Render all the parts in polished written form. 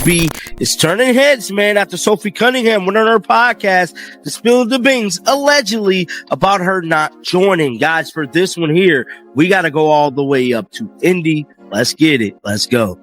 Project B is turning heads, man, after Sophie Cunningham went on her podcast to spill the beans, allegedly, about her not joining. Guys, for this one here, we got to go all the way up to Indy. Let's get it. Let's go.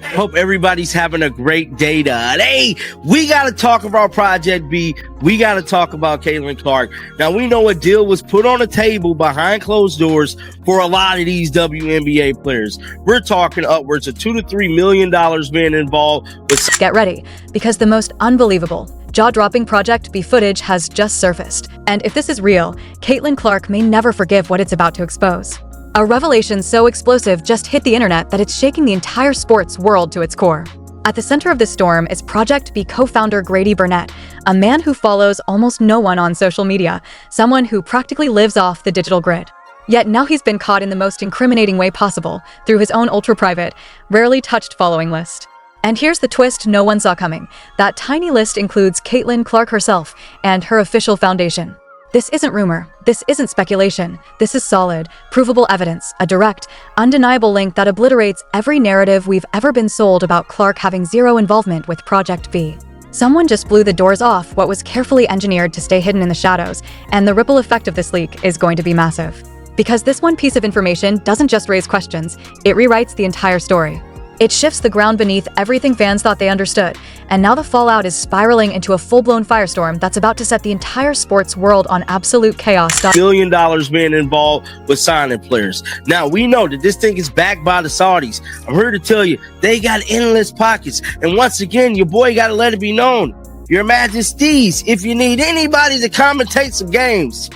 Hope everybody's having a great day today. We got to talk about Project B. We got to talk about Caitlin Clark. Now, we know a deal was put on the table behind closed doors for a lot of these WNBA players. We're talking upwards of $2 to $3 million being involved with. Get ready, because the most unbelievable, jaw-dropping Project B footage has just surfaced. And if this is real, Caitlin Clark may never forgive what it's about to expose. A revelation so explosive just hit the internet that it's shaking the entire sports world to its core. At the center of the storm is Project B co-founder Grady Burnett, a man who follows almost no one on social media, someone who practically lives off the digital grid. Yet now he's been caught in the most incriminating way possible through his own ultra-private, rarely touched following list. And here's the twist no one saw coming. That tiny list includes Caitlin Clark herself and her official foundation. This isn't rumor. This isn't speculation. This is solid, provable evidence, a direct, undeniable link that obliterates every narrative we've ever been sold about Clark having zero involvement with Project B. Someone just blew the doors off what was carefully engineered to stay hidden in the shadows, and the ripple effect of this leak is going to be massive. Because this one piece of information doesn't just raise questions, it rewrites the entire story. It shifts the ground beneath everything fans thought they understood, and now the fallout is spiraling into a full-blown firestorm that's about to set the entire sports world on absolute chaos. $1 billion being involved with signing players. Now, we know that this thing is backed by the Saudis. I'm here to tell you, they got endless pockets. And once again, your boy got to let it be known. Your Majesties, if you need anybody to commentate some games,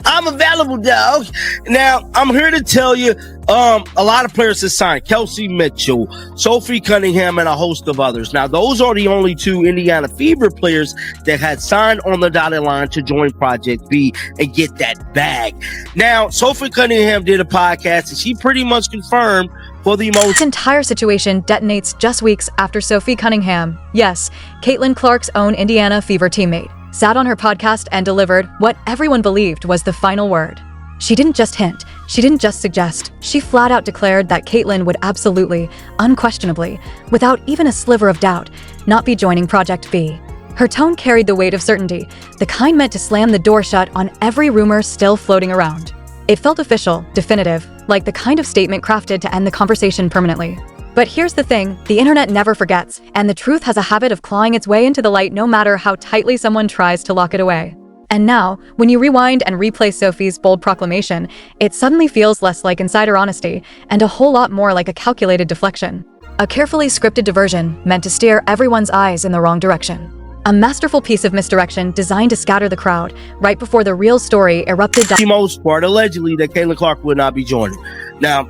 I'm available, dog. Now, I'm here to tell you, a lot of players have signed. Kelsey Mitchell, Sophie Cunningham, and a host of others. Now, those are the only two Indiana Fever players that had signed on the dotted line to join Project B and get that bag. Now, Sophie Cunningham did a podcast, and she pretty much confirmed for the most. This entire situation detonates just weeks after Sophie Cunningham, yes, Caitlin Clark's own Indiana Fever teammate, sat on her podcast and delivered what everyone believed was the final word. She didn't just hint, she didn't just suggest, she flat out declared that Caitlin would absolutely, unquestionably, without even a sliver of doubt, not be joining Project B. Her tone carried the weight of certainty, the kind meant to slam the door shut on every rumor still floating around. It felt official, definitive, like the kind of statement crafted to end the conversation permanently. But here's the thing, the internet never forgets, and the truth has a habit of clawing its way into the light no matter how tightly someone tries to lock it away. And now, when you rewind and replay Sophie's bold proclamation, it suddenly feels less like insider honesty and a whole lot more like a calculated deflection. A carefully scripted diversion meant to steer everyone's eyes in the wrong direction. A masterful piece of misdirection designed to scatter the crowd right before the real story erupted. For the most part, allegedly, that Caitlin Clark would not be joining. Now,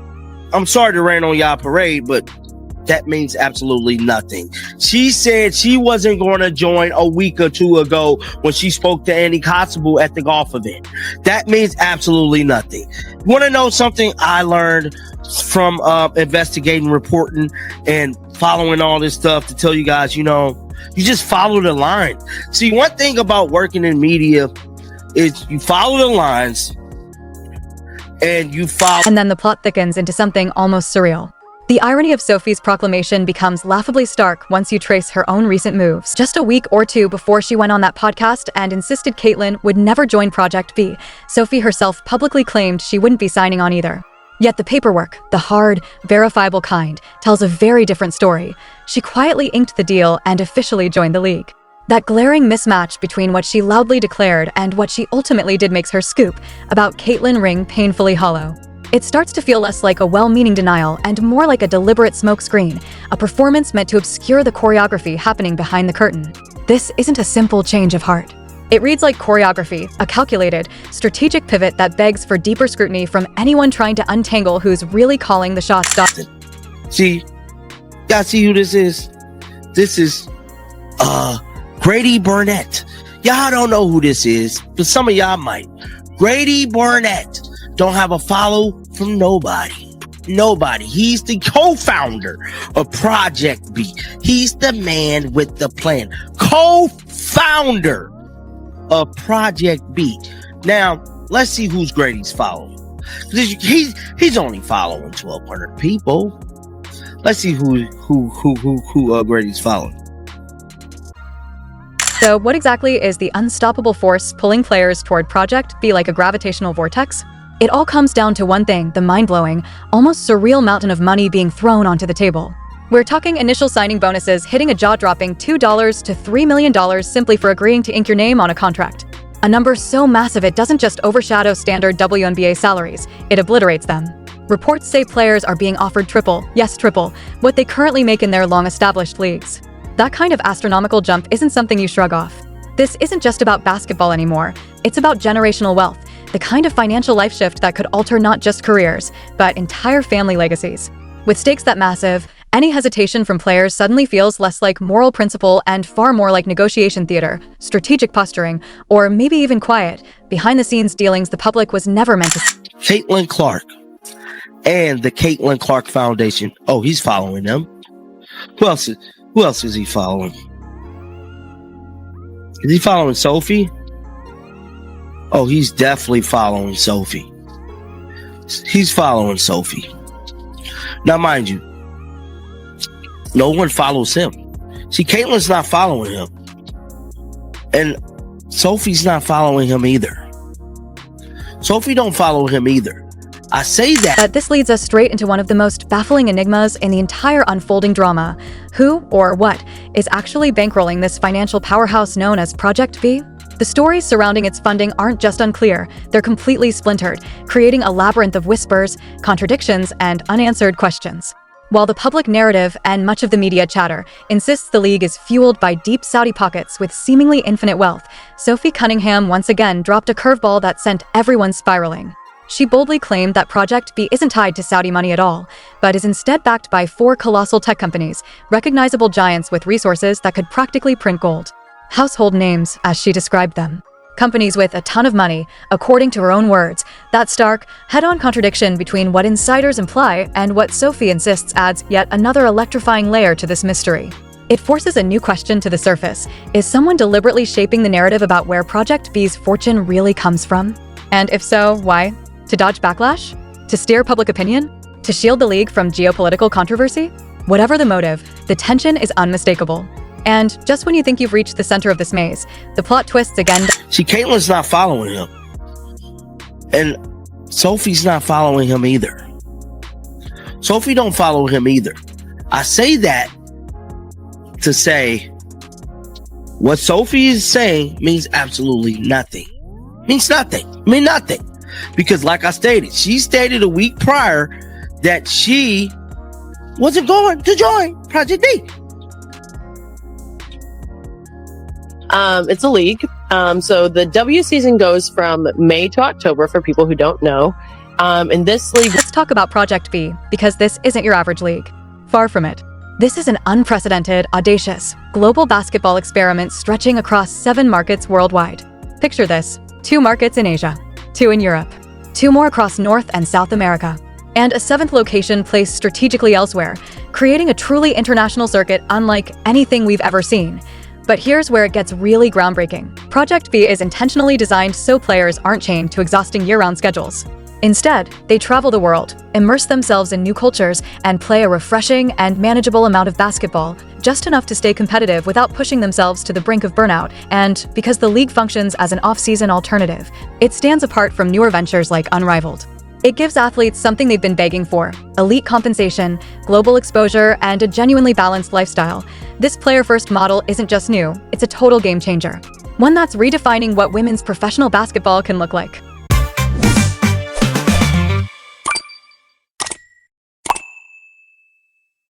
I'm sorry to rain on y'all parade, but that means absolutely nothing. She said she wasn't going to join a week or two ago when she spoke to Andy Constable at the golf event. That means absolutely nothing. You want to know something I learned from investigating, reporting, and following all this stuff to tell you guys, you know, you just follow the line. See, one thing about working in media is you follow the lines and you follow. And then the plot thickens into something almost surreal. The irony of Sophie's proclamation becomes laughably stark once you trace her own recent moves. Just a week or two before she went on that podcast and insisted Caitlin would never join Project B, Sophie herself publicly claimed she wouldn't be signing on either. Yet the paperwork, the hard, verifiable kind, tells a very different story. She quietly inked the deal and officially joined the league. That glaring mismatch between what she loudly declared and what she ultimately did makes her scoop about Caitlin ring painfully hollow. It starts to feel less like a well-meaning denial and more like a deliberate smokescreen, a performance meant to obscure the choreography happening behind the curtain. This isn't a simple change of heart. It reads like choreography, a calculated, strategic pivot that begs for deeper scrutiny from anyone trying to untangle who's really calling the shots. See, y'all see who this is? This is Grady Burnett. Y'all don't know who this is, but some of y'all might. Grady Burnett don't have a follow from nobody. Nobody. He's the co-founder of Project B. He's the man with the plan. Co-founder of Project B. Now, let's see whose grade he's following. He's only following 1,200 people. Let's see who grade he's following. So what exactly is the unstoppable force pulling players toward Project B like a gravitational vortex? It all comes down to one thing, the mind-blowing, almost surreal mountain of money being thrown onto the table. We're talking initial signing bonuses hitting a jaw-dropping $2 to $3 million simply for agreeing to ink your name on a contract. A number so massive it doesn't just overshadow standard WNBA salaries, it obliterates them. Reports say players are being offered triple, yes triple, what they currently make in their long-established leagues. That kind of astronomical jump isn't something you shrug off. This isn't just about basketball anymore, it's about generational wealth, the kind of financial life shift that could alter not just careers, but entire family legacies. With stakes that massive, any hesitation from players suddenly feels less like moral principle and far more like negotiation theater, strategic posturing, or maybe even quiet, behind-the-scenes dealings the public was never meant to see. Caitlin Clark and the Caitlin Clark Foundation. Oh, he's following them. Who else is he following? Is he following Sophie? Oh, he's definitely following Sophie. He's following Sophie. Now, mind you, no one follows him. See, Caitlin's not following him. And Sophie's not following him either. Sophie don't follow him either. I say that. But this leads us straight into one of the most baffling enigmas in the entire unfolding drama. Who, or what, is actually bankrolling this financial powerhouse known as Project B? The stories surrounding its funding aren't just unclear, they're completely splintered, creating a labyrinth of whispers, contradictions, and unanswered questions. While the public narrative and much of the media chatter insists the league is fueled by deep Saudi pockets with seemingly infinite wealth, Sophie Cunningham once again dropped a curveball that sent everyone spiraling. She boldly claimed that Project B isn't tied to Saudi money at all, but is instead backed by 4 colossal tech companies, recognizable giants with resources that could practically print gold. Household names, as she described them. Companies with a ton of money, according to her own words. That stark, head-on contradiction between what insiders imply and what Sophie insists adds yet another electrifying layer to this mystery. It forces a new question to the surface. Is someone deliberately shaping the narrative about where Project B's fortune really comes from? And if so, why? To dodge backlash? To steer public opinion? To shield the league from geopolitical controversy? Whatever the motive, the tension is unmistakable. And just when you think you've reached the center of this maze, the plot twists again. See, Caitlin's not following him. And Sophie's not following him either. Sophie don't follow him either. I say that to say what Sophie is saying means absolutely nothing. Means nothing. Nothing. Because like I stated, she stated a week prior that she wasn't going to join Project B. It's a league. So the W season goes from May to October for people who don't know. In this league... Let's talk about Project B, because this isn't your average league. Far from it. This is an unprecedented, audacious, global basketball experiment stretching across 7 markets worldwide. Picture this. 2 markets in Asia, 2 in Europe, 2 more across North and South America, and a 7th location placed strategically elsewhere, creating a truly international circuit unlike anything we've ever seen. But here's where it gets really groundbreaking. Project B is intentionally designed so players aren't chained to exhausting year-round schedules. Instead, they travel the world, immerse themselves in new cultures, and play a refreshing and manageable amount of basketball, just enough to stay competitive without pushing themselves to the brink of burnout. And because the league functions as an off-season alternative, it stands apart from newer ventures like Unrivaled. It gives athletes something they've been begging for: elite compensation, global exposure, and a genuinely balanced lifestyle. This player-first model isn't just new, it's a total game changer. One that's redefining what women's professional basketball can look like.